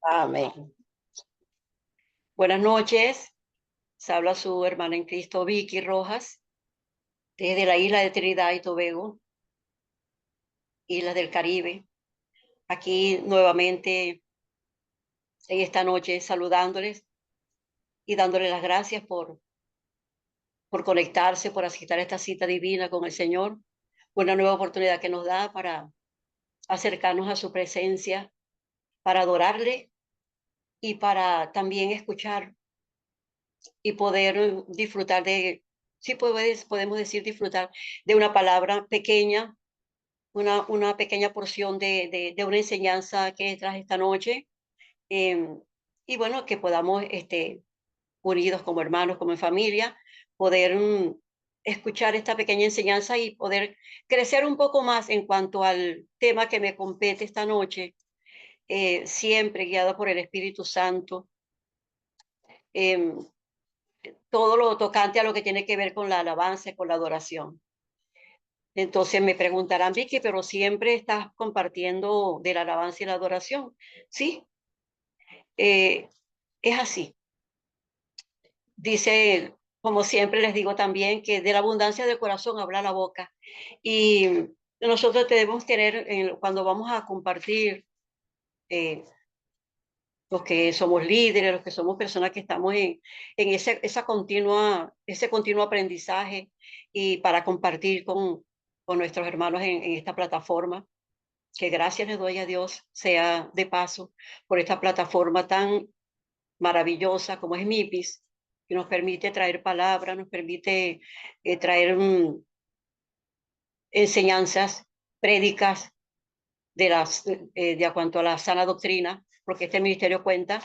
Amén. Buenas noches. Se habla su hermana en Cristo, Vicky Rojas, desde la isla de Trinidad y Tobago, islas del Caribe. Aquí nuevamente en esta noche saludándoles y dándoles las gracias por conectarse, por asistir a esta cita divina con el Señor. Una nueva oportunidad que nos da para acercarnos a su presencia, para adorarle y para también escuchar y poder disfrutar sí podemos decir disfrutar de una palabra pequeña, una pequeña porción de una enseñanza que traje esta noche. eh, y bueno, que podamos, unidos como hermanos, como en familia, poder escuchar esta pequeña enseñanza y poder crecer un poco más en cuanto al tema que me compete esta noche, siempre guiado por el Espíritu Santo. em, Todo lo tocante a lo que tiene que ver con la alabanza y con la adoración. Entonces me preguntarán, Vicky, pero siempre estás compartiendo de la alabanza y la adoración. Sí, es así. Dice, como siempre les digo también, que de la abundancia del corazón habla la boca. Y nosotros debemos tener, cuando vamos a compartir, eh, los que somos líderes, los que somos personas que estamos en ese continuo aprendizaje y para compartir con nuestros hermanos en esta plataforma, que gracias les doy a Dios, sea de paso, por esta plataforma tan maravillosa como es MIPIS, que nos permite traer palabras, nos permite traer enseñanzas, prédicas de a cuanto a la sana doctrina, porque este ministerio cuenta,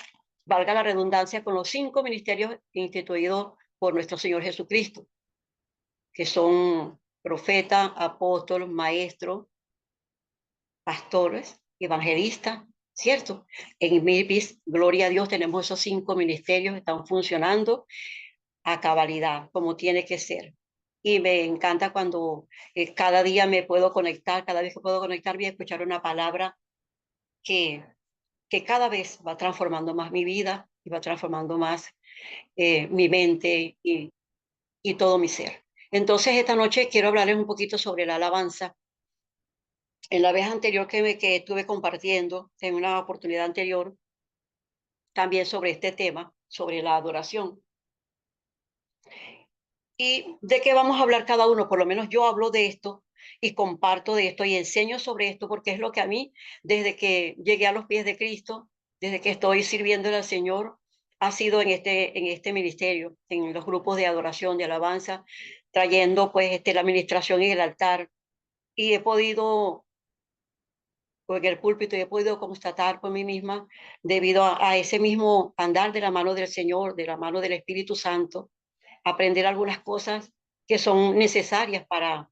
valga la redundancia, con los 5 ministerios instituidos por nuestro Señor Jesucristo, que son profeta, apóstol, maestro, pastores, evangelistas, ¿cierto? En MIPIS, gloria a Dios, tenemos esos 5 ministerios, están funcionando a cabalidad, como tiene que ser. Y me encanta cuando cada día me puedo conectar, cada vez que puedo conectarme y escuchar una palabra que, que cada vez va transformando más mi vida y va transformando más mi mente y todo mi ser. Entonces, esta noche quiero hablarles un poquito sobre la alabanza. En la vez anterior que estuve compartiendo, en una oportunidad anterior, también sobre este tema, sobre la adoración. ¿Y de qué vamos a hablar cada uno? Por lo menos yo hablo de esto y comparto de esto y enseño sobre esto porque es lo que a mí, desde que llegué a los pies de Cristo, desde que estoy sirviéndole al Señor, ha sido en este ministerio, en los grupos de adoración, de alabanza, trayendo pues la administración en el altar. Y he podido, en el púlpito, y he podido constatar por mí misma, debido a ese mismo andar de la mano del Señor, de la mano del Espíritu Santo, aprender algunas cosas que son necesarias para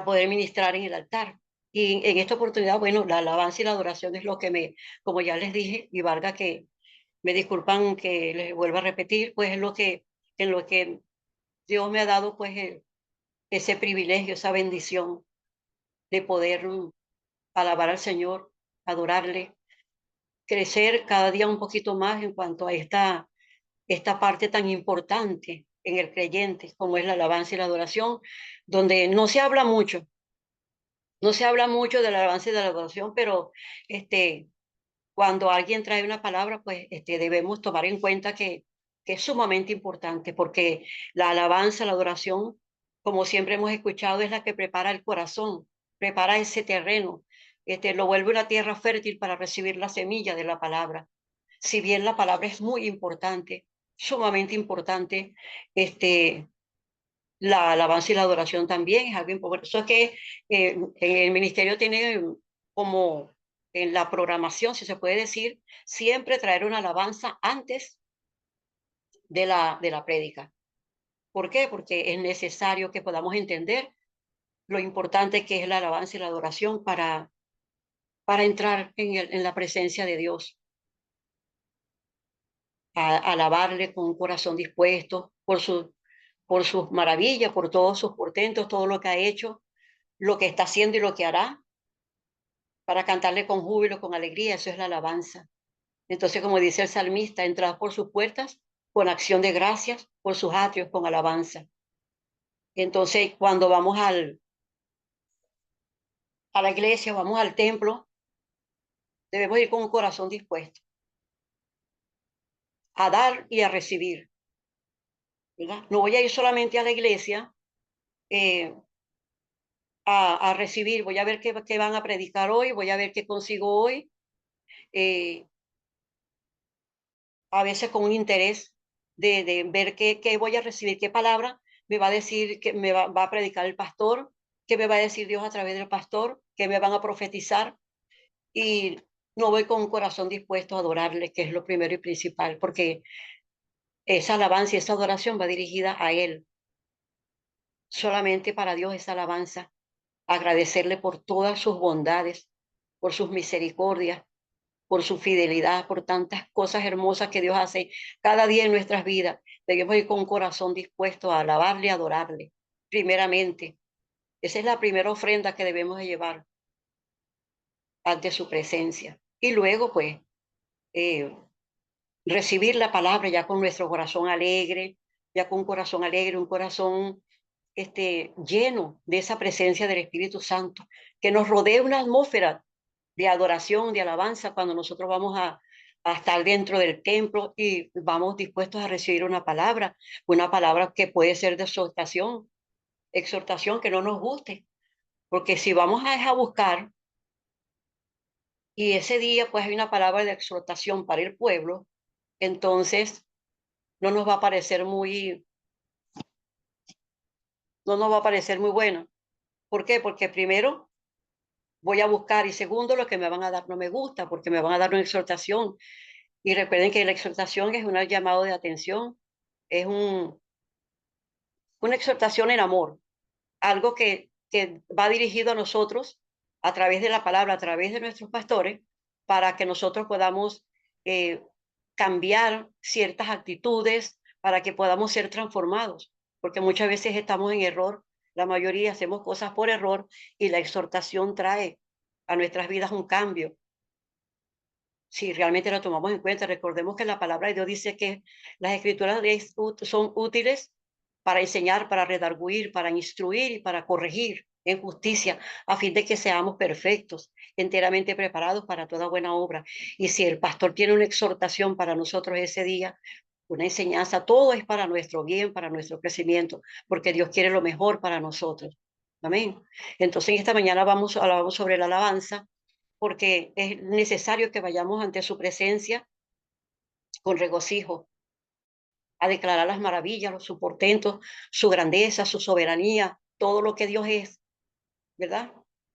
poder ministrar en el altar. Y en esta oportunidad, bueno, la alabanza y la adoración es lo que como ya les dije, y valga que me disculpan que les vuelva a repetir, pues es en lo que Dios me ha dado, pues ese privilegio, esa bendición de poder alabar al Señor, adorarle, crecer cada día un poquito más en cuanto a esta parte tan importante en el creyente, como es la alabanza y la adoración, donde no se habla mucho de la alabanza y de la adoración, pero cuando alguien trae una palabra, pues debemos tomar en cuenta que es sumamente importante, porque la alabanza, la adoración, como siempre hemos escuchado, es la que prepara el corazón, prepara ese terreno, lo vuelve una tierra fértil para recibir la semilla de la palabra. Si bien la palabra es muy importante, sumamente importante, la alabanza y la adoración también es algo importante. Por eso es que en el ministerio tiene como en la programación, si se puede decir, siempre traer una alabanza antes de la prédica. ¿Por qué? Porque es necesario que podamos entender lo importante que es la alabanza y la adoración para entrar en la presencia de Dios, a alabarle con un corazón dispuesto por sus maravillas, por todos sus portentos, todo lo que ha hecho, lo que está haciendo y lo que hará. para cantarle con júbilo, con alegría, eso es la alabanza. Entonces, como dice el salmista, entrad por sus puertas con acción de gracias, por sus atrios con alabanza. Entonces, cuando vamos a la iglesia, vamos al templo, debemos ir con un corazón dispuesto a dar y a recibir, ¿verdad? No voy a ir solamente a la iglesia eh, a recibir, voy a ver qué van a predicar hoy, voy a ver qué consigo hoy, eh, a veces con un interés de ver qué voy a recibir, qué palabra me va a decir, que va a predicar el pastor, qué me va a decir Dios a través del pastor, qué me van a profetizar, y no voy con un corazón dispuesto a adorarle, que es lo primero y principal, porque esa alabanza y esa adoración va dirigida a Él. Solamente para Dios esa alabanza, agradecerle por todas sus bondades, por sus misericordias, por su fidelidad, por tantas cosas hermosas que Dios hace cada día en nuestras vidas. Debemos ir con un corazón dispuesto a alabarle y adorarle, primeramente. Esa es la primera ofrenda que debemos de llevar ante su presencia. Y luego, pues, eh, recibir la palabra ya con nuestro corazón alegre, ya con un corazón alegre, un corazón lleno de esa presencia del Espíritu Santo, que nos rodee una atmósfera de adoración, de alabanza, cuando nosotros vamos a estar dentro del templo y vamos dispuestos a recibir una palabra que puede ser de exhortación, exhortación que no nos guste, porque si vamos a buscar y ese día pues hay una palabra de exhortación para el pueblo, entonces no nos va a parecer no nos va a parecer muy buena. ¿Por qué? Porque primero voy a buscar y segundo lo que me van a dar no me gusta porque me van a dar una exhortación. Y recuerden que la exhortación es un llamado de atención, es una exhortación en amor, algo que va dirigido a nosotros a través de la palabra, a través de nuestros pastores, para que nosotros podamos eh, cambiar ciertas actitudes, para que podamos ser transformados, porque muchas veces estamos en error, la mayoría hacemos cosas por error y la exhortación trae a nuestras vidas un cambio. Si realmente la tomamos en cuenta, recordemos que la palabra de Dios dice que las escrituras son útiles para enseñar, para redarguir, para instruir y para corregir en justicia, a fin de que seamos perfectos, enteramente preparados para toda buena obra. Y si el pastor tiene una exhortación para nosotros ese día, una enseñanza, todo es para nuestro bien, para nuestro crecimiento, porque Dios quiere lo mejor para nosotros. Amén. Entonces, esta mañana hablamos sobre la alabanza porque es necesario que vayamos ante su presencia con regocijo, a declarar las maravillas, su portento, su grandeza, su soberanía, todo lo que Dios es, ¿verdad?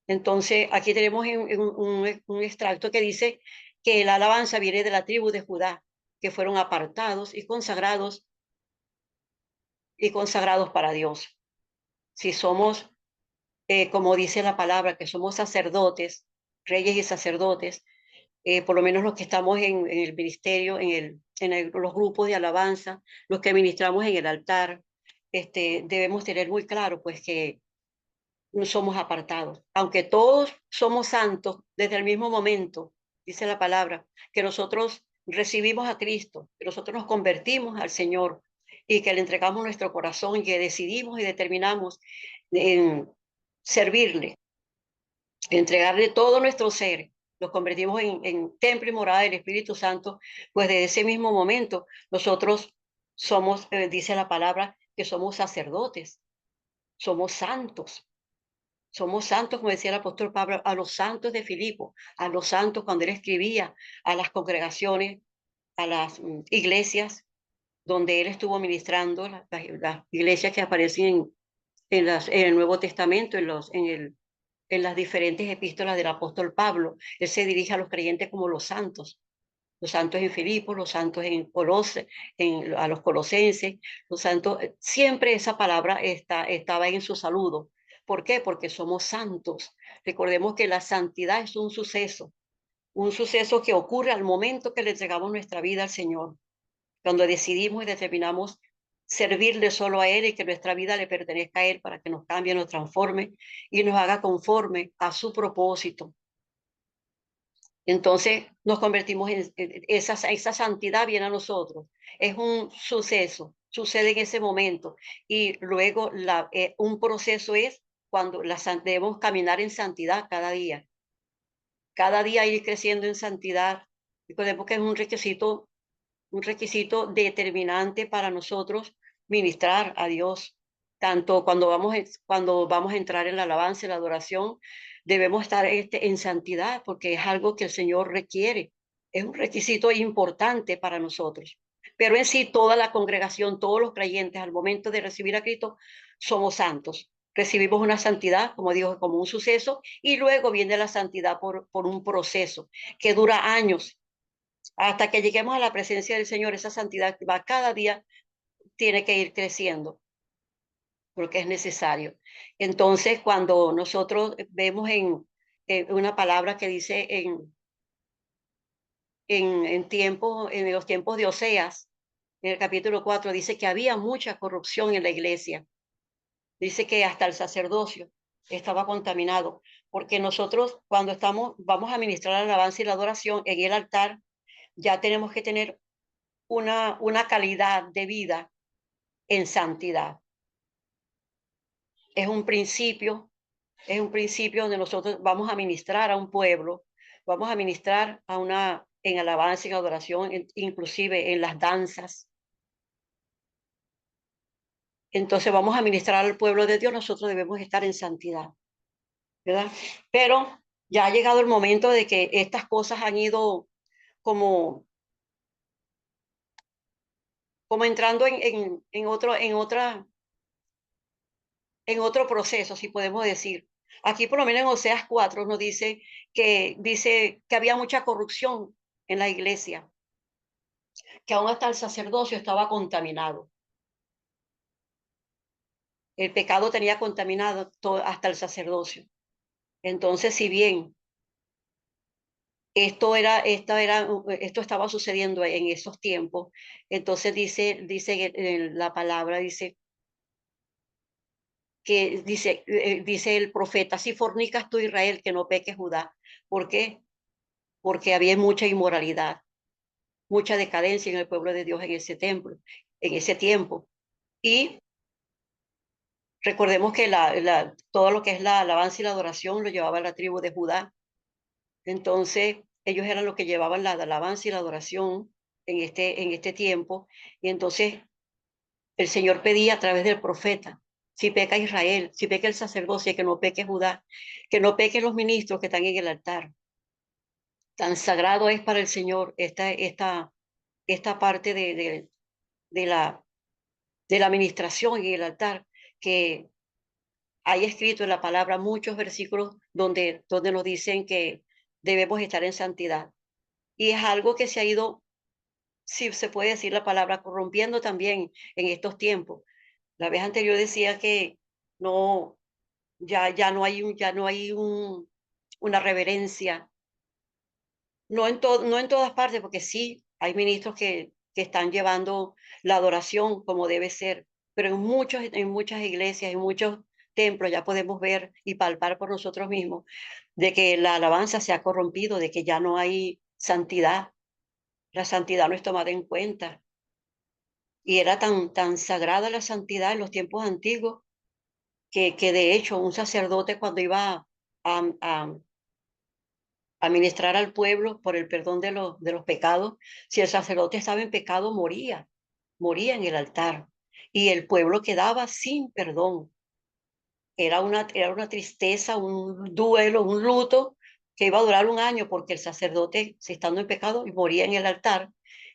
Entonces, aquí tenemos un extracto que dice que la alabanza viene de la tribu de Judá, que fueron apartados y consagrados para Dios. Si somos, como dice la palabra, que somos sacerdotes, reyes y sacerdotes, por lo menos los que estamos en el ministerio, los grupos de alabanza, los que ministramos en el altar, debemos tener muy claro pues que no somos apartados. Aunque todos somos santos desde el mismo momento, dice la palabra, que nosotros recibimos a Cristo, que nosotros nos convertimos al Señor y que le entregamos nuestro corazón y que decidimos y determinamos en servirle, entregarle todo nuestro ser, nos convertimos en templo y morada del Espíritu Santo, pues de ese mismo momento nosotros somos, dice la palabra, que somos sacerdotes, somos santos. Somos santos, como decía el apóstol Pablo, a los santos de Filipo, a los santos cuando él escribía a las congregaciones, a las iglesias donde él estuvo ministrando, las iglesias que aparecen en el Nuevo Testamento, en las diferentes epístolas del apóstol Pablo. Él se dirige a los creyentes como los santos en Filipos, los santos en a los colosenses, los santos, siempre esa palabra estaba en su saludo. ¿Por qué? Porque somos santos. Recordemos que la santidad es un suceso que ocurre al momento que le entregamos nuestra vida al Señor, cuando decidimos y determinamos servirle solo a Él y que nuestra vida le pertenezca a Él para que nos cambie, nos transforme y nos haga conforme a su propósito. Entonces nos convertimos esa santidad viene a nosotros. Es un suceso, sucede en ese momento. Y luego un proceso es cuando debemos caminar en santidad cada día ir creciendo en santidad. Recordemos que es un requisito determinante para nosotros ministrar a Dios. Tanto cuando vamos a entrar en la alabanza y la adoración, debemos estar en santidad porque es algo que el Señor requiere. Es un requisito importante para nosotros. Pero en sí, toda la congregación, todos los creyentes, al momento de recibir a Cristo, somos santos. Recibimos una santidad, como digo, como un suceso, y luego viene la santidad por un proceso que dura años hasta que lleguemos a la presencia del Señor. Esa santidad va cada día, tiene que ir creciendo, porque es necesario. Entonces, cuando nosotros vemos en una palabra que dice en los tiempos de Oseas, en el capítulo 4 dice que había mucha corrupción en la iglesia. Dice que hasta el sacerdocio estaba contaminado, porque nosotros cuando vamos a ministrar la alabanza y la adoración en el altar, ya tenemos que tener una calidad de vida en santidad. Es un principio, es un principio donde nosotros vamos a ministrar a un pueblo, vamos a ministrar en alabanza, en adoración, inclusive en las danzas. Entonces vamos a ministrar al pueblo de Dios, nosotros debemos estar en santidad, ¿verdad? Pero ya ha llegado el momento de que estas cosas han ido como, como entrando en otro proceso, si podemos decir. Aquí por lo menos en Oseas 4 nos dice que había mucha corrupción en la iglesia, que aún hasta el sacerdocio estaba contaminado. El pecado tenía contaminado hasta el sacerdocio. Entonces, si bien esto estaba sucediendo en esos tiempos, entonces dice la palabra, dice el profeta, si fornicas tú Israel, que no peque Judá. ¿Por qué? Porque había mucha inmoralidad, mucha decadencia en el pueblo de Dios en ese templo, en ese tiempo. Y recordemos que todo lo que es la alabanza y la adoración lo llevaba la tribu de Judá. Entonces, ellos eran los que llevaban la alabanza y la adoración en este tiempo. Y entonces el Señor pedía a través del profeta, si peca Israel, si peca el sacerdocio, que no peque Judá, que no pequen los ministros que están en el altar. Tan sagrado es para el Señor esta parte de la, de la administración y el altar, que hay escrito en la palabra muchos versículos donde nos dicen que debemos estar en santidad. Y es algo que se ha ido, si se puede decir la palabra, corrompiendo también en estos tiempos. La vez anterior decía que no, ya no hay una reverencia, no en todas partes, porque sí, hay ministros que están llevando la adoración como debe ser, pero en muchas iglesias, en muchos templos ya podemos ver y palpar por nosotros mismos de que la alabanza se ha corrompido, de que ya no hay santidad, la santidad no es tomada en cuenta. Y era tan sagrada la santidad en los tiempos antiguos que de hecho un sacerdote cuando iba a a ministrar al pueblo por el perdón de los pecados, si el sacerdote estaba en pecado, moría en el altar y el pueblo quedaba sin perdón. Era una tristeza, un duelo, un luto que iba a durar un año porque el sacerdote, si estando en pecado, moría en el altar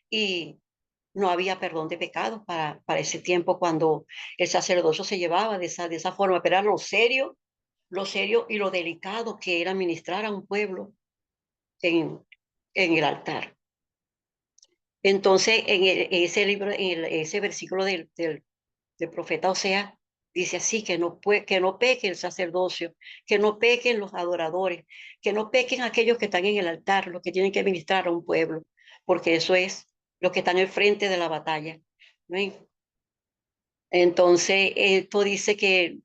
y no había perdón de pecados para ese tiempo cuando el sacerdocio se llevaba de esa forma, pero era lo serio y lo delicado que era ministrar a un pueblo en, en el altar. Entonces, en ese libro, ese versículo del profeta Oseas, dice así, que no peque el sacerdocio, que no pequen los adoradores, que no pequen aquellos que están en el altar, los que tienen que ministrar a un pueblo, porque eso es lo que están en el frente de la batalla. ¿Ven? Entonces, esto dice que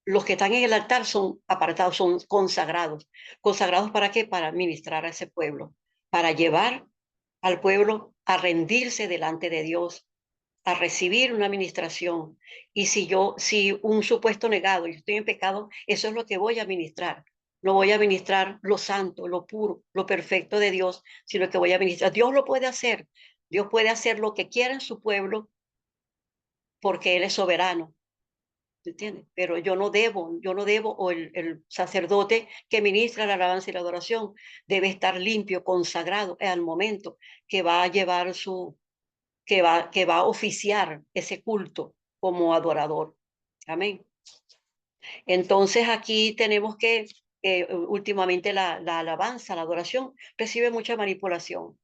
los que están en el altar son apartados, son consagrados. ¿Consagrados para qué? Para ministrar a ese pueblo, para llevar al pueblo a rendirse delante de Dios, a recibir una administración. Y si un supuesto negado, yo estoy en pecado, eso es lo que voy a ministrar. No voy a ministrar lo santo, lo puro, lo perfecto de Dios, sino que voy a ministrar. Dios lo puede hacer. Dios puede hacer lo que quiera en su pueblo porque Él es soberano. ¿Entiendes? Pero yo no debo, o el sacerdote que ministra la alabanza y la adoración debe estar limpio, consagrado al momento que va a llevar que va a oficiar ese culto como adorador. Amén. Entonces aquí tenemos que últimamente la alabanza, la adoración recibe mucha manipulación.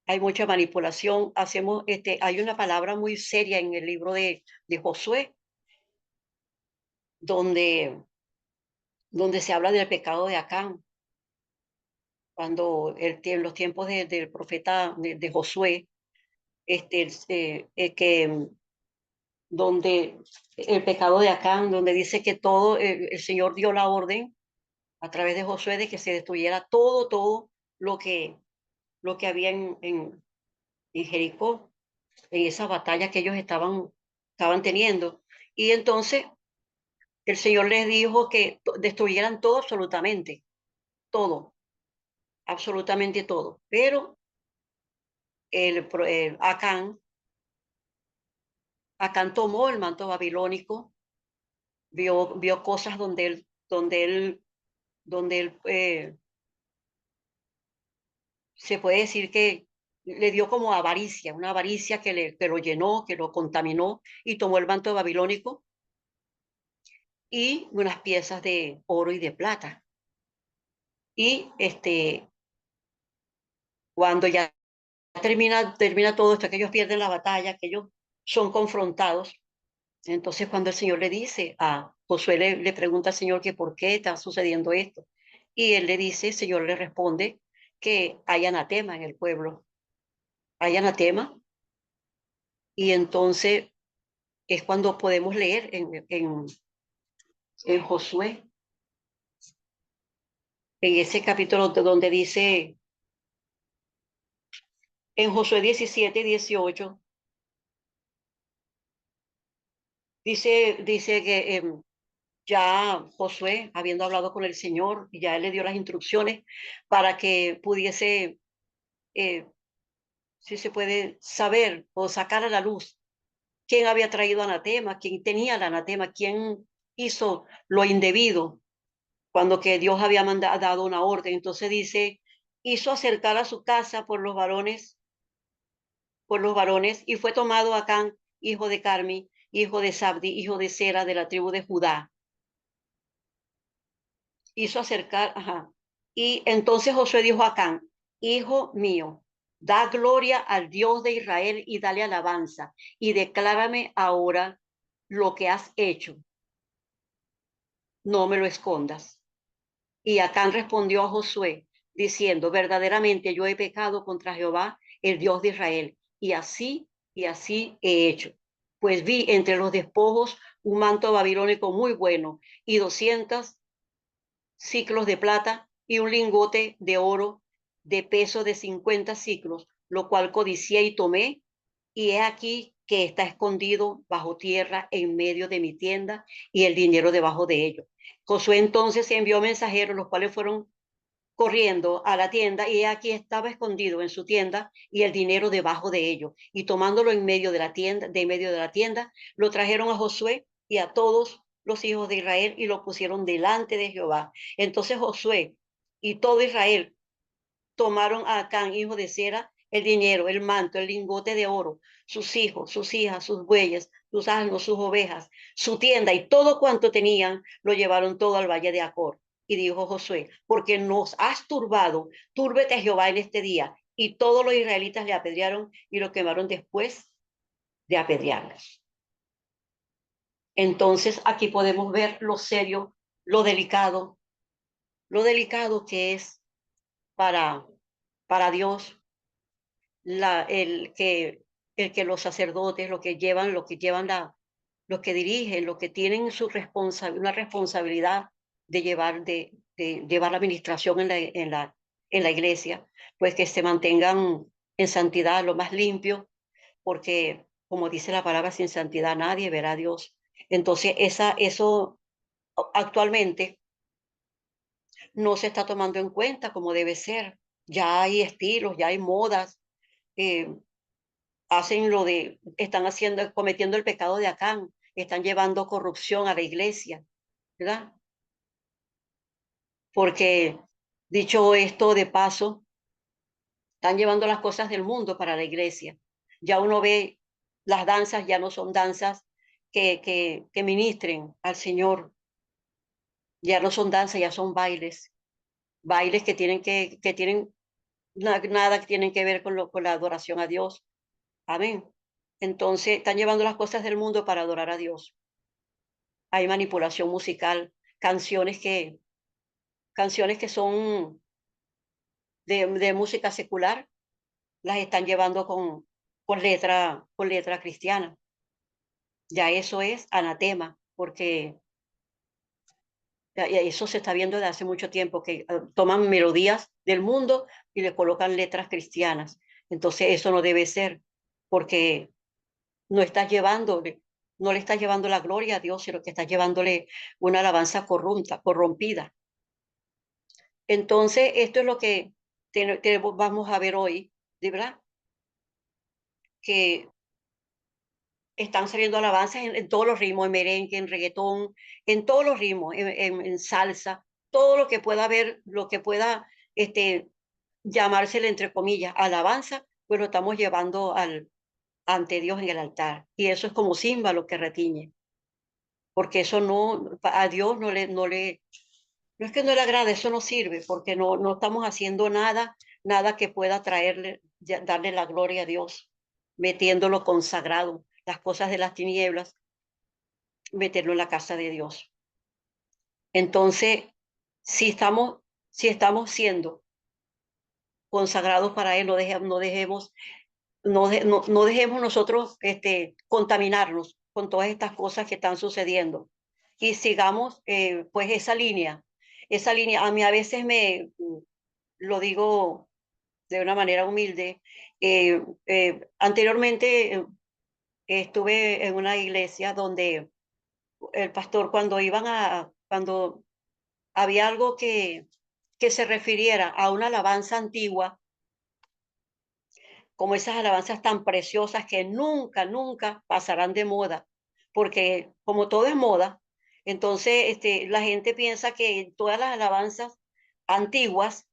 Hay mucha manipulación. Hay una palabra muy seria en el libro de Josué, donde, donde se habla del pecado de Acán, cuando en los tiempos del profeta de Josué, que donde el pecado de Acán, donde dice que todo, el Señor dio la orden a través de Josué de que se destruyera todo lo que, lo que había en Jericó, en esa batalla que ellos estaban teniendo. Y entonces el Señor les dijo que destruyeran todo, absolutamente, todo, absolutamente todo. Pero Acán tomó el manto babilónico, vio cosas donde él se puede decir que le dio como avaricia, una avaricia que lo llenó, que lo contaminó, y tomó el manto babilónico y unas piezas de oro y de plata. Y cuando ya termina todo esto, que ellos pierden la batalla, que ellos son confrontados, entonces cuando el Señor le dice a Josué, le pregunta al Señor que por qué está sucediendo esto. Y él le dice, el Señor le responde que hay anatema en el pueblo, hay anatema. Y entonces es cuando podemos leer en Josué, en ese capítulo donde dice, en Josué 17-18, dice que ya Josué, habiendo hablado con el Señor, ya él le dio las instrucciones para que pudiese, eh, si se puede saber o sacar a la luz quién había traído anatema, quién tenía el anatema, quién hizo lo indebido cuando que Dios había dado una orden. Entonces dice, hizo acercar a su casa por los varones, y fue tomado Acán, hijo de Carmi, hijo de Sabdi, hijo de Sera, de la tribu de Judá. Hizo acercar, ajá. Y entonces Josué dijo a Acán, hijo mío, da gloria al Dios de Israel y dale alabanza, y declárame ahora lo que has hecho, no me lo escondas. Y Acán respondió a Josué, diciendo, verdaderamente yo he pecado contra Jehová, el Dios de Israel, y así he hecho. Pues vi entre los despojos un manto babilónico muy bueno y 200 ciclos de plata y un lingote de oro de peso de 50 ciclos, lo cual codicié y tomé, y he aquí que está escondido bajo tierra en medio de mi tienda y el dinero debajo de ello. Josué entonces envió mensajeros, los cuales fueron corriendo a la tienda, y aquí estaba escondido en su tienda y el dinero debajo de ello. Y tomándolo en medio de la tienda, lo trajeron a Josué y a todos los hijos de Israel y lo pusieron delante de Jehová. Entonces Josué y todo Israel tomaron a Acán, hijo de Sera, el dinero, el manto, el lingote de oro, sus hijos, sus hijas, sus bueyes, sus asnos, sus ovejas, su tienda y todo cuanto tenían, lo llevaron todo al valle de Acor. Y dijo Josué, porque nos has turbado, túrbete a Jehová en este día. Y todos los israelitas le apedrearon y lo quemaron después de apedrearlos. Entonces aquí podemos ver lo serio, lo delicado que es para, para Dios la, el que los sacerdotes, lo que llevan los que dirigen, los que tienen una responsabilidad de llevar la administración en la iglesia, pues que se mantengan en santidad, lo más limpio, porque como dice la palabra, sin santidad nadie verá a Dios. Entonces, eso actualmente no se está tomando en cuenta como debe ser. Ya hay estilos, ya hay modas, eh, están haciendo, cometiendo el pecado de Acán, están llevando corrupción a la iglesia, ¿verdad? Porque, dicho esto de paso, están llevando las cosas del mundo para la iglesia. Ya uno ve, las danzas ya no son danzas que ministren al Señor, ya no son danzas, ya son bailes, bailes que tienen nada que tienen que ver con la adoración a Dios. Amén. Entonces, están llevando las cosas del mundo para adorar a Dios. Hay manipulación musical, canciones que son de música secular, las están llevando con letra cristiana. Ya eso es anatema, porque ya eso se está viendo desde hace mucho tiempo, que toman melodías del mundo y le colocan letras cristianas. Entonces eso no debe ser, porque no estás llevándole, no le estás llevando la gloria a Dios, sino que estás llevándole una alabanza corrompida. Entonces, esto es lo que vamos a ver hoy, de verdad, que están saliendo alabanzas en todos los ritmos, en merengue, en reggaetón, en todos los ritmos, en salsa, todo lo que pueda haber, lo que pueda este, llamársele entre comillas alabanza, pues lo estamos llevando ante Dios en el altar. Y eso es como címbalo que retiñe, porque eso no, a Dios no es que no le agrade, eso no sirve, porque no estamos haciendo nada que pueda darle la gloria a Dios, metiéndolo consagrado, las cosas de las tinieblas, meterlo en la casa de Dios. Entonces, si estamos, si estamos siendo consagrados para Él, no dejemos nosotros contaminarnos con todas estas cosas que están sucediendo y sigamos pues esa línea. A mí a veces lo digo de una manera humilde. Anteriormente estuve en una iglesia donde el pastor cuando había algo que se refiriera a una alabanza antigua, como esas alabanzas tan preciosas que nunca pasarán de moda, porque como todo es moda, entonces la gente piensa que todas las alabanzas antiguas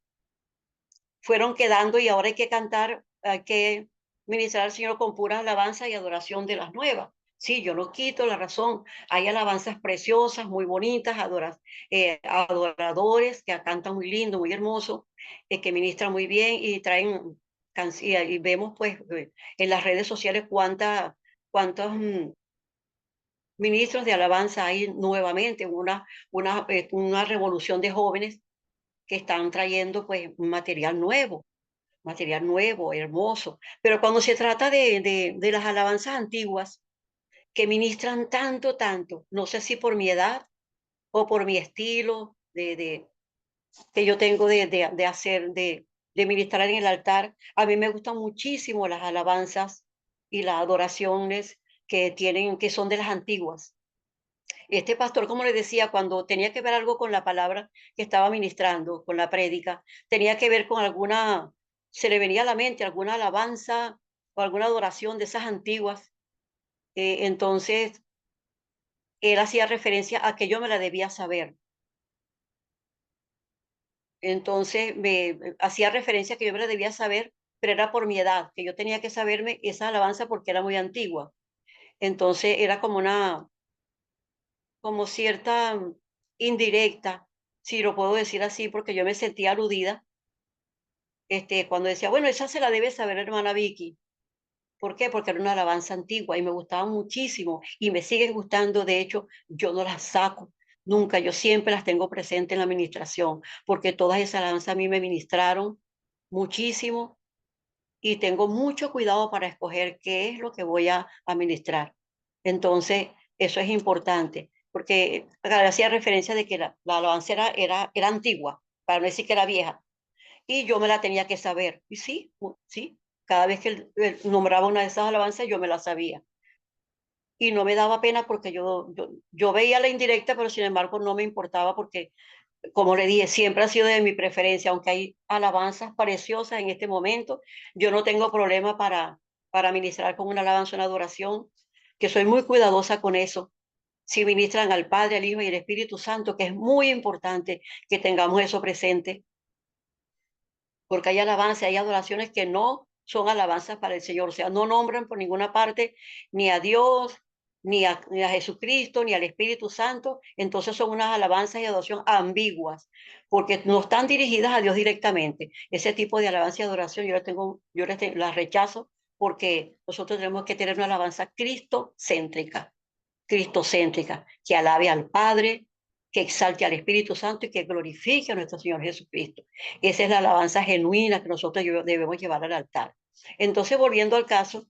fueron quedando y ahora hay que ministrar al Señor con puras alabanzas y adoración de las nuevas. Sí, yo no quito la razón. Hay alabanzas preciosas, muy bonitas, adoradores que cantan muy lindo, muy hermoso, que ministran muy bien y traen y vemos pues en las redes sociales cuántos ministros de alabanza hay nuevamente, una revolución de jóvenes que están trayendo pues un material nuevo, hermoso. Pero cuando se trata de las alabanzas antiguas, que ministran tanto, no sé si por mi edad o por mi estilo que yo tengo de ministrar en el altar, a mí me gustan muchísimo las alabanzas y las adoraciones que son de las antiguas. Este pastor, como le decía, cuando tenía que ver algo con la palabra que estaba ministrando, con la prédica, tenía que ver con se le venía a la mente alguna alabanza o alguna adoración de esas antiguas. Entonces, él hacía referencia a que yo me la debía saber. Entonces, hacía referencia a que yo me la debía saber, pero era por mi edad, que yo tenía que saberme esa alabanza porque era muy antigua. Entonces, era como cierta indirecta, si lo puedo decir así, porque yo me sentía aludida, cuando decía, bueno, esa se la debe saber hermana Vicky. ¿Por qué? Porque era una alabanza antigua y me gustaba muchísimo y me siguen gustando. De hecho, yo no las saco nunca, yo siempre las tengo presentes en la administración, porque todas esas alabanzas a mí me ministraron muchísimo y tengo mucho cuidado para escoger qué es lo que voy a administrar. Entonces, Eso es importante, porque hacía referencia de que la alabanza era antigua, para no decir que era vieja, y yo me la tenía que saber. Y sí, sí, cada vez que él nombraba una de esas alabanzas, yo me la sabía. Y no me daba pena porque yo veía la indirecta, pero sin embargo no me importaba porque, como le dije, siempre ha sido de mi preferencia, aunque hay alabanzas preciosas en este momento, yo no tengo problema para ministrar con una alabanza, una adoración, que soy muy cuidadosa con eso. Si ministran al Padre, al Hijo y al Espíritu Santo, que es muy importante que tengamos eso presente, porque hay alabanzas, hay adoraciones que no son alabanzas para el Señor, o sea, no nombran por ninguna parte ni a Dios, ni a Jesucristo, ni al Espíritu Santo, entonces son unas alabanzas y adoración ambiguas, porque no están dirigidas a Dios directamente. Ese tipo de alabanza y adoración las rechazo porque nosotros tenemos que tener una alabanza cristocéntrica, cristocéntrica, que alabe al Padre, que exalte al Espíritu Santo y que glorifique a nuestro Señor Jesucristo. Esa es la alabanza genuina que nosotros debemos llevar al altar. Entonces, volviendo al caso,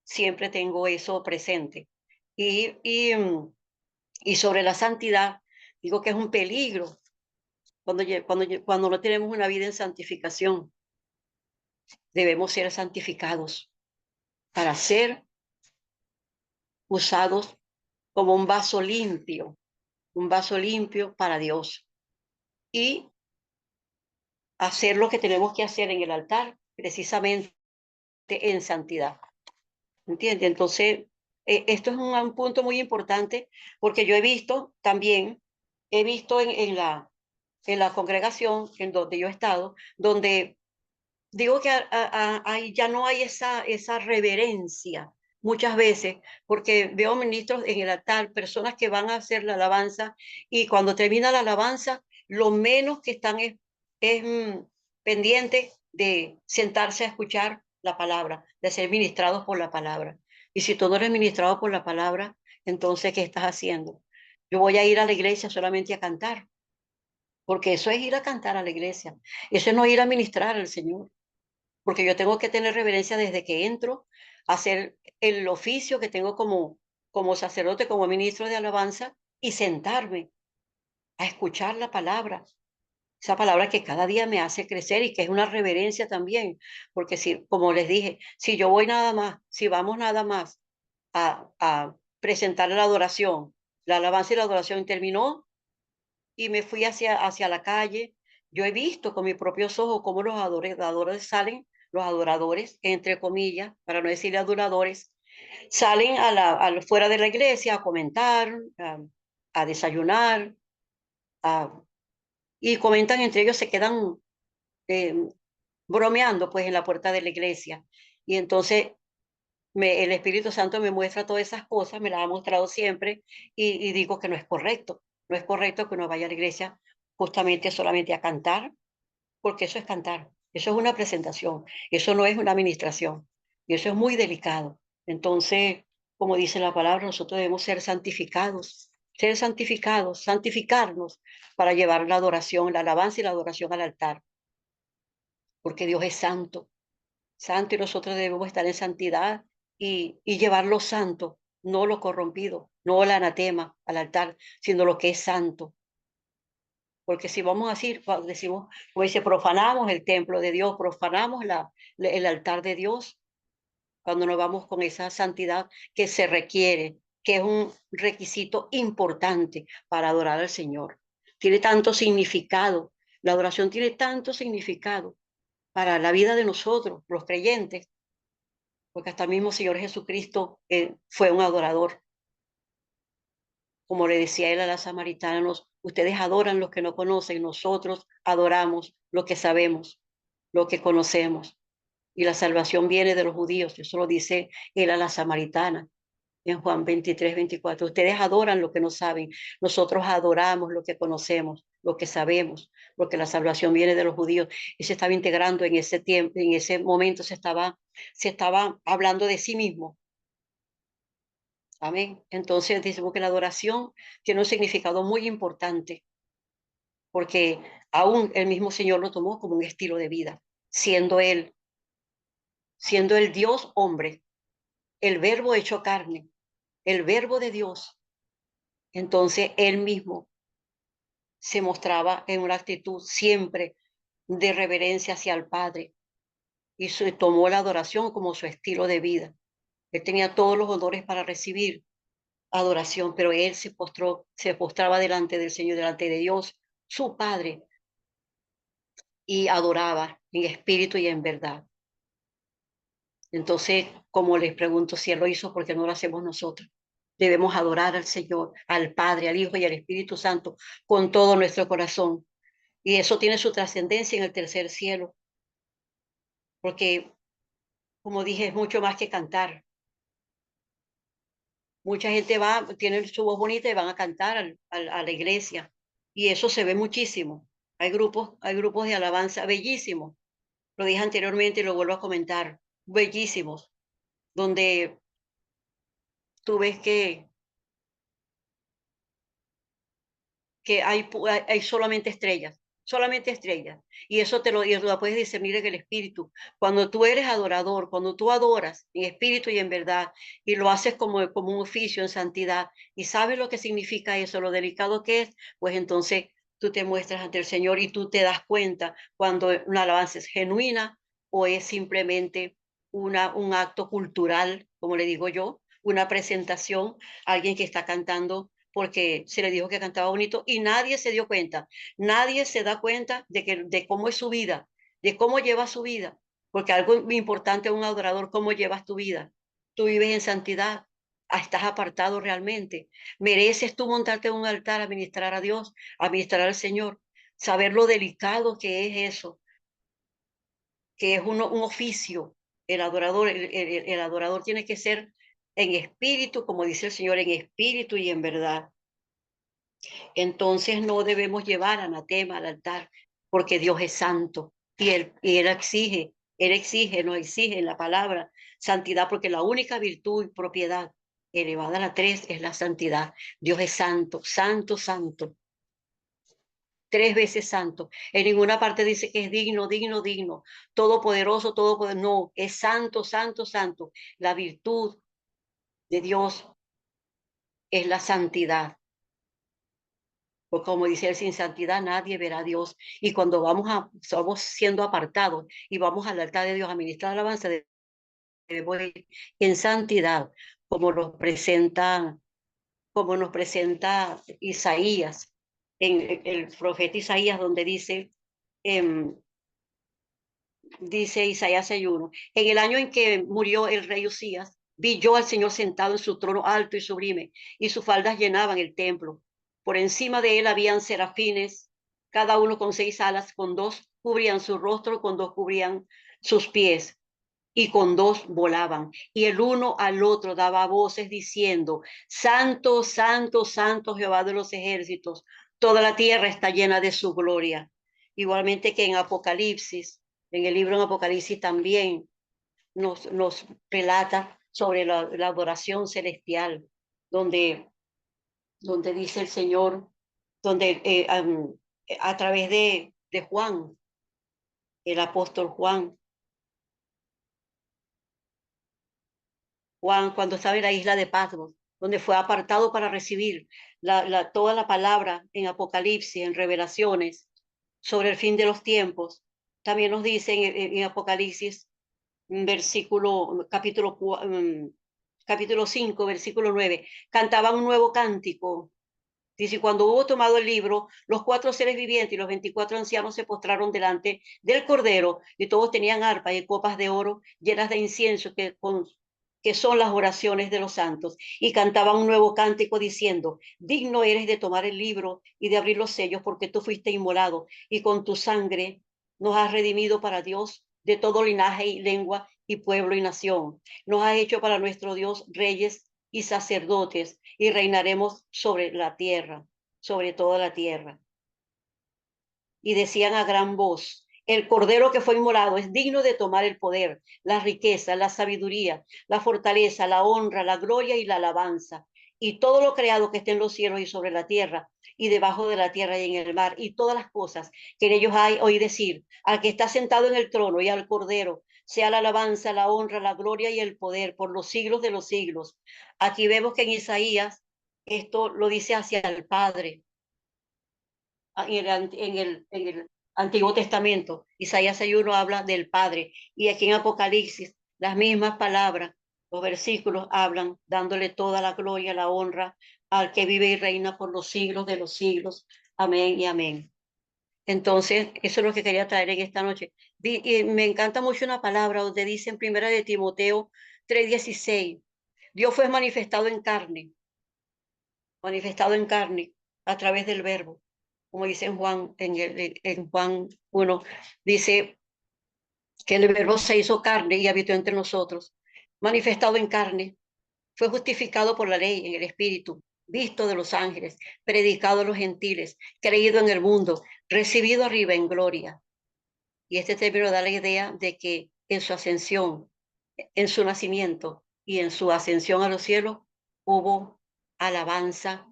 siempre tengo eso presente. Y, y, mm, y sobre la santidad, digo que es un peligro cuando no tenemos una vida en santificación. Debemos ser santificados para ser usados como un vaso limpio para Dios y hacer lo que tenemos que hacer en el altar, precisamente en santidad. ¿Entiende? Entonces, esto es un punto muy importante porque yo he visto también, he visto en la congregación en donde yo he estado, donde digo que ya no hay esa reverencia muchas veces, porque veo ministros en el altar, personas que van a hacer la alabanza y cuando termina la alabanza, lo menos que están es pendientes de sentarse a escuchar la palabra, de ser ministrados por la palabra. Y si tú no eres ministrado por la palabra, entonces, ¿qué estás haciendo? Yo voy a ir a la iglesia solamente a cantar, porque eso es ir a cantar a la iglesia, eso es no ir a ministrar al Señor, porque yo tengo que tener reverencia desde que entro a hacer el oficio que tengo como sacerdote, como ministro de alabanza, y sentarme a escuchar la palabra, esa palabra que cada día me hace crecer y que es una reverencia también, porque si, como les dije, si yo voy nada más, si vamos nada más a presentar la adoración, la alabanza y la adoración terminó y me fui hacia la calle. Yo he visto con mis propios ojos cómo los adoradores salen, los adoradores, entre comillas, para no decirle adoradores, salen fuera de la iglesia a comentar, a desayunar, a- y comentan entre ellos, se quedan eh, bromeando pues en la puerta de la iglesia. Y entonces el Espíritu Santo me muestra todas esas cosas, me las ha mostrado siempre y digo que no es correcto. No es correcto que uno vaya a la iglesia justamente solamente a cantar, porque eso es cantar, eso es una presentación, eso no es una administración y eso es muy delicado. Entonces, como dice la palabra, nosotros debemos ser santificados, santificarnos para llevar la adoración, la alabanza y la adoración al altar, porque Dios es santo, santo y nosotros debemos estar en santidad y llevar lo santo, no lo corrompido, no el anatema al altar, sino lo que es santo. Porque si vamos a decir, decimos, como dice, profanamos el templo de Dios, profanamos el altar de Dios, cuando nos vamos con esa santidad que se requiere, que es un requisito importante para adorar al Señor. Tiene tanto significado, la adoración tiene tanto significado para la vida de nosotros, los creyentes, porque hasta el mismo Señor Jesucristo fue un adorador. Como le decía él a la samaritana, ustedes adoran los que no conocen, nosotros adoramos lo que sabemos, lo que conocemos. Y la salvación viene de los judíos, eso lo dice él a la samaritana en Juan 23, 24. Ustedes adoran lo que no saben, nosotros adoramos lo que conocemos, lo que sabemos, porque la salvación viene de los judíos. Y se estaba integrando en ese tiempo, en ese momento se estaba hablando de sí mismo. Amén. Entonces decimos que la adoración tiene un significado muy importante, porque aún el mismo Señor lo tomó como un estilo de vida, siendo él Dios hombre, el verbo hecho carne. el verbo de Dios, entonces él mismo se mostraba en una actitud siempre de reverencia hacia el Padre y tomó la adoración como su estilo de vida. Él tenía todos los honores para recibir adoración, pero él se postraba delante del Señor, delante de Dios, su Padre, y adoraba en espíritu y en verdad. Entonces, como les pregunto si él lo hizo, ¿por qué no lo hacemos nosotros? Debemos adorar al Señor, al Padre, al Hijo y al Espíritu Santo con todo nuestro corazón. Y eso tiene su trascendencia en el tercer cielo, porque, como dije, es mucho más que cantar. Mucha gente va, tiene su voz bonita y van a cantar a la iglesia. Y eso se ve muchísimo. Hay grupos de alabanza bellísimos. Lo dije anteriormente y lo vuelvo a comentar. Bellísimos, donde tú ves que hay solamente estrellas, solamente estrellas. Y eso y lo puedes discernir en el espíritu. Cuando tú eres adorador, cuando tú adoras en espíritu y en verdad, y lo haces como un oficio en santidad, y sabes lo que significa eso, lo delicado que es, pues entonces tú te muestras ante el Señor y tú te das cuenta cuando una alabanza es genuina o es simplemente un acto cultural, como le digo yo, una presentación, alguien que está cantando porque se le dijo que cantaba bonito y nadie se dio cuenta, nadie se da cuenta de cómo es su vida, de cómo lleva su vida, porque algo muy importante a un adorador, cómo llevas tu vida. Tú vives en santidad, estás apartado realmente, mereces tú montarte en un altar a ministrar a Dios, a ministrar al Señor, saber lo delicado que es eso, que es un oficio. El adorador tiene que ser en espíritu, como dice el Señor, en espíritu y en verdad. Entonces no debemos llevar anatema al altar, porque Dios es santo y él exige, nos exige en la palabra santidad, porque la única virtud y propiedad elevada a la tres es la santidad. Dios es santo, santo, santo, tres veces santo. En ninguna parte dice que es digno, digno, digno, todopoderoso, todopoderoso. No, es santo, santo, santo. La virtud de Dios es la santidad. Pues como dice él, sin santidad nadie verá a Dios. Y cuando somos siendo apartados y vamos al altar de Dios a ministrar alabanza, debemos ir en santidad, como como nos presenta Isaías, en el profeta Isaías, donde em, dice Isaías 6:1, en el año en que murió el rey Usías, vi yo al Señor sentado en su trono alto y sublime, y sus faldas llenaban el templo. Por encima de él habían serafines, cada uno con 6 alas, con 2 cubrían su rostro, con 2 cubrían sus pies, y con 2 volaban. Y el uno al otro daba voces diciendo, Santo, Santo, Santo Jehová de los ejércitos, toda la tierra está llena de su gloria. Igualmente que en Apocalipsis, en el libro de Apocalipsis también nos relata sobre la adoración celestial, donde, donde dice el Señor, donde a través de Juan, el apóstol Juan, cuando estaba en la isla de Patmos, donde fue apartado para recibir toda la palabra en Apocalipsis, en revelaciones sobre el fin de los tiempos. También nos dice en Apocalipsis, capítulo 5, versículo 9, cantaban un nuevo cántico. Dice, cuando hubo tomado el libro, los 4 seres vivientes y los 24 ancianos se postraron delante del Cordero, y todos tenían arpas y copas de oro llenas de incienso, que son las oraciones de los santos, y cantaban un nuevo cántico diciendo, digno eres de tomar el libro y de abrir los sellos, porque tú fuiste inmolado, y con tu sangre nos has redimido para Dios de todo linaje y lengua y pueblo y nación. Nos has hecho para nuestro Dios reyes y sacerdotes, y reinaremos sobre la tierra, sobre toda la tierra. Y decían a gran voz, el cordero que fue inmolado es digno de tomar el poder, la riqueza, la sabiduría, la fortaleza, la honra, la gloria y la alabanza. Y todo lo creado que esté en los cielos y sobre la tierra, y debajo de la tierra y en el mar, y todas las cosas que en ellos hay, oí decir, al que está sentado en el trono y al cordero, sea la alabanza, la honra, la gloria y el poder por los siglos de los siglos. Aquí vemos que en Isaías esto lo dice hacia el Padre, en el Antiguo Testamento. Isaías 6:1 habla del Padre y aquí en Apocalipsis las mismas palabras, los versículos hablan dándole toda la gloria, la honra al que vive y reina por los siglos de los siglos. Amén y amén. Entonces, eso es lo que quería traer en esta noche. Y me encanta mucho una palabra donde dice en primera de Timoteo 3:16, Dios fue manifestado en carne a través del verbo, como dice en Juan, en Juan 1, dice que el verbo se hizo carne y habitó entre nosotros, manifestado en carne, fue justificado por la ley en el Espíritu, visto de los ángeles, predicado a los gentiles, creído en el mundo, recibido arriba en gloria. Y este término da la idea de que en su ascensión, en su nacimiento y en su ascensión a los cielos hubo alabanza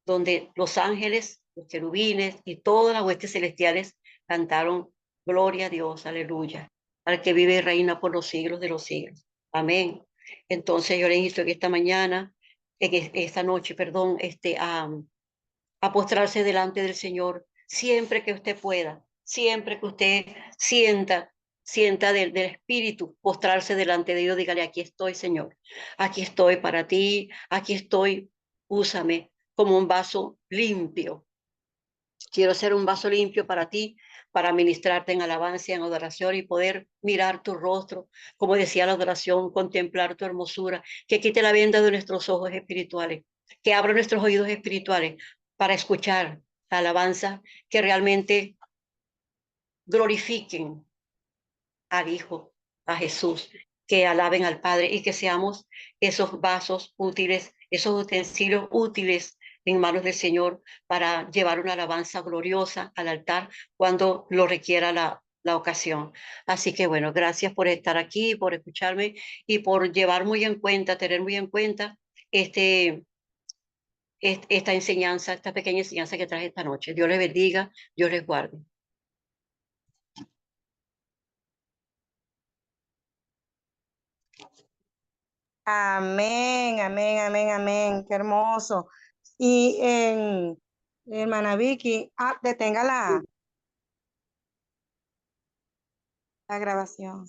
donde los ángeles, los querubines y todas las huestes celestiales cantaron gloria a Dios, aleluya, al que vive y reina por los siglos de los siglos. Amén. Entonces yo le insto que esta mañana, esta noche, perdón, a postrarse delante del Señor siempre que usted pueda, siempre que usted sienta del Espíritu, postrarse delante de Dios, dígale, aquí estoy, Señor, aquí estoy para ti, aquí estoy, úsame como un vaso limpio. Quiero ser un vaso limpio para ti, para ministrarte en alabanza, en adoración y poder mirar tu rostro, como decía la adoración, contemplar tu hermosura, que quite la venda de nuestros ojos espirituales, que abra nuestros oídos espirituales para escuchar la alabanza, que realmente glorifiquen al Hijo, a Jesús, que alaben al Padre y que seamos esos vasos útiles, esos utensilios útiles en manos del Señor para llevar una alabanza gloriosa al altar cuando lo requiera la ocasión. Así que bueno, gracias por estar aquí, por escucharme y por llevar muy en cuenta, tener muy en cuenta esta enseñanza, esta pequeña enseñanza que traje esta noche. Dios les bendiga, Dios les guarde. Amén, amén, amén, amén. Qué hermoso. Y hermana Vicky, detenga la grabación.